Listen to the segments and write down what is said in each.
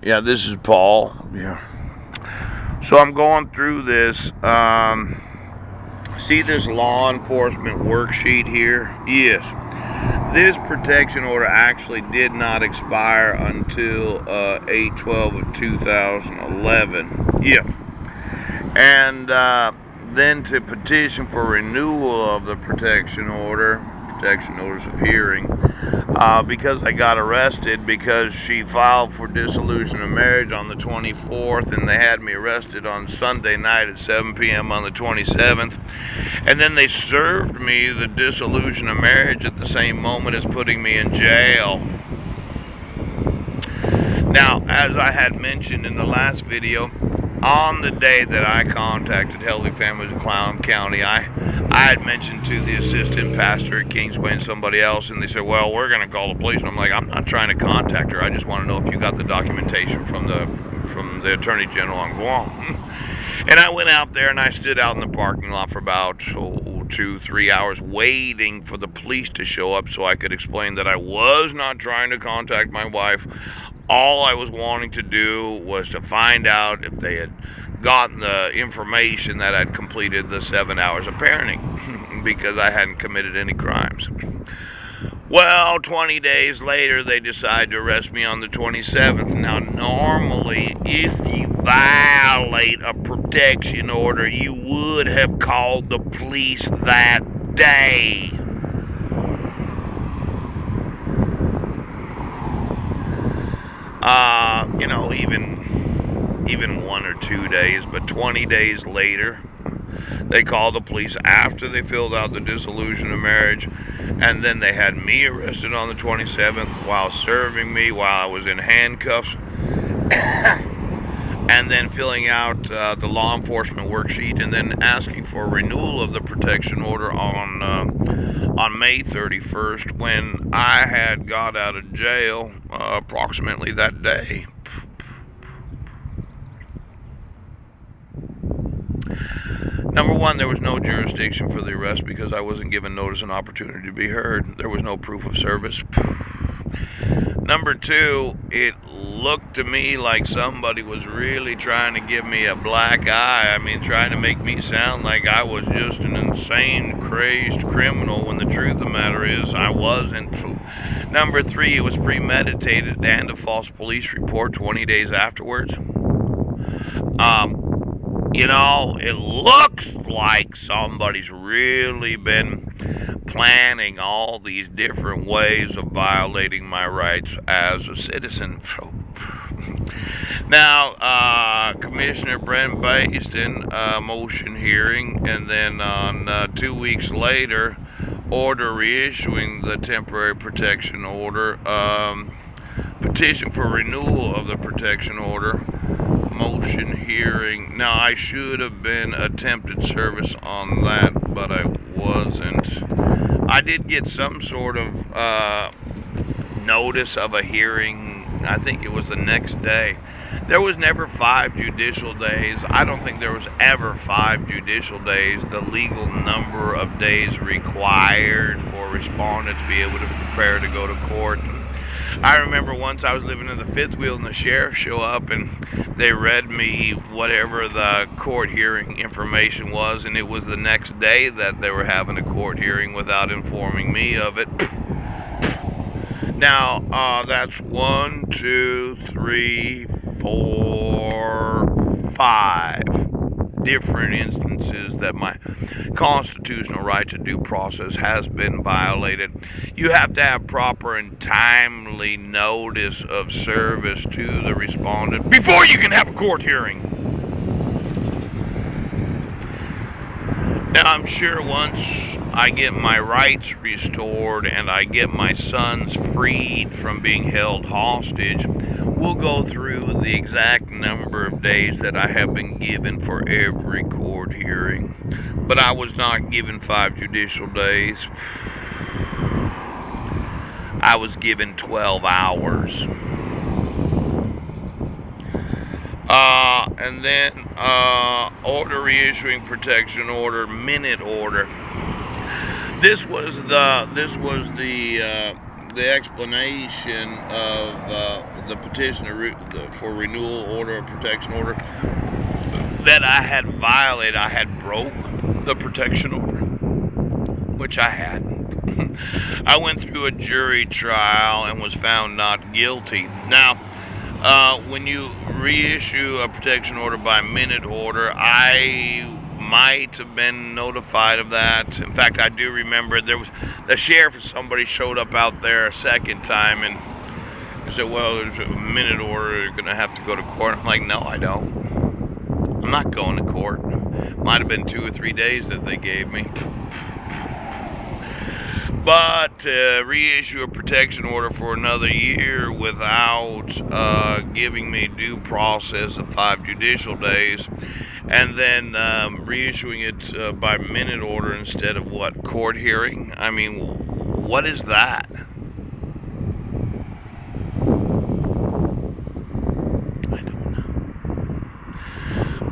Yeah, this is Paul. Yeah. So I'm going through this. See this law enforcement worksheet here? Yes. This protection order actually did not expire until 8/12 of 2011. Yeah. And then to petition for renewal of the protection orders of hearing, because I got arrested because she filed for dissolution of marriage on the 24th, and they had me arrested on Sunday night at 7 p.m. on the 27th. And then they served me the dissolution of marriage at the same moment as putting me in jail. Now, as I had mentioned in the last video, on the day that I contacted Healthy Families of Clown County, I had mentioned to the assistant pastor at Kingsway and somebody else, and they said, well, we're going to call the police. And I'm like, I'm not trying to contact her. I just want to know if you got the documentation from the Attorney General on Guam. And I went out there and I stood out in the parking lot for about 2-3 hours waiting for the police to show up so I could explain that I was not trying to contact my wife. All I was wanting to do was to find out if they had gotten the information that I'd completed the 7 hours of parenting because I hadn't committed any crimes. Well, 20 days later, they decide to arrest me on the 27th. Now, normally, if you violate a protection order, you would have called the police that day. Even 1 or 2 days, but 20 days later, they called the police after they filled out the dissolution of marriage, and then they had me arrested on the 27th while serving me while I was in handcuffs, and then filling out the law enforcement worksheet, and then asking for renewal of the protection order on May 31st when I had got out of jail approximately that day. Number one, there was no jurisdiction for the arrest because I wasn't given notice and opportunity to be heard. There was no proof of service. Number two, it looked to me like somebody was really trying to give me a black eye. I mean, trying to make me sound like I was just an insane, crazed criminal when the truth of the matter is I wasn't. Number three, it was premeditated and a false police report 20 days afterwards. It looks like somebody's really been planning all these different ways of violating my rights as a citizen. Now, Commissioner Brent Baston, motion hearing, and then on 2 weeks later, order reissuing the temporary protection order, petition for renewal of the protection order, motion hearing. Now, I should have been attempted service on that, but I wasn't. I did get some sort of notice of a hearing. I think it was the next day. There was never 5 judicial days. I don't think there was ever 5 judicial days, the legal number of days required for a respondent to be able to prepare to go to court. I remember once I was living in the fifth wheel and the sheriff showed up and they read me whatever the court hearing information was, and it was the next day that they were having a court hearing without informing me of it. Now, that's 1, 2, 3, 4, 5 different instances that my constitutional right to due process has been violated. You have to have proper and timely notice of service to the respondent before you can have a court hearing. Now, I'm sure once I get my rights restored and I get my sons freed from being held hostage, we'll go through the exact number of days that I have been given for every court hearing. But I was not given 5 judicial days. I was given 12 hours. And then order reissuing protection order, minute order. This was the explanation of the petition for renewal order, or protection order, that I had violated. I had broke the protection order, which I hadn't. I went through a jury trial and was found not guilty. Now, when you reissue a protection order by minute order, I might have been notified of that. In fact, I do remember there was the sheriff or somebody showed up out there a second time and said, well, there's a minute order, you're going to have to go to court. I'm like, no, I don't. I'm not going to court. Might have been 2 or 3 days that they gave me. But reissue a protection order for another year without giving me due process of 5 judicial days, and then reissuing it by minute order instead of court hearing. I mean, what is that? I don't know.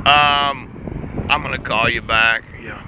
I'm gonna call you back. Yeah.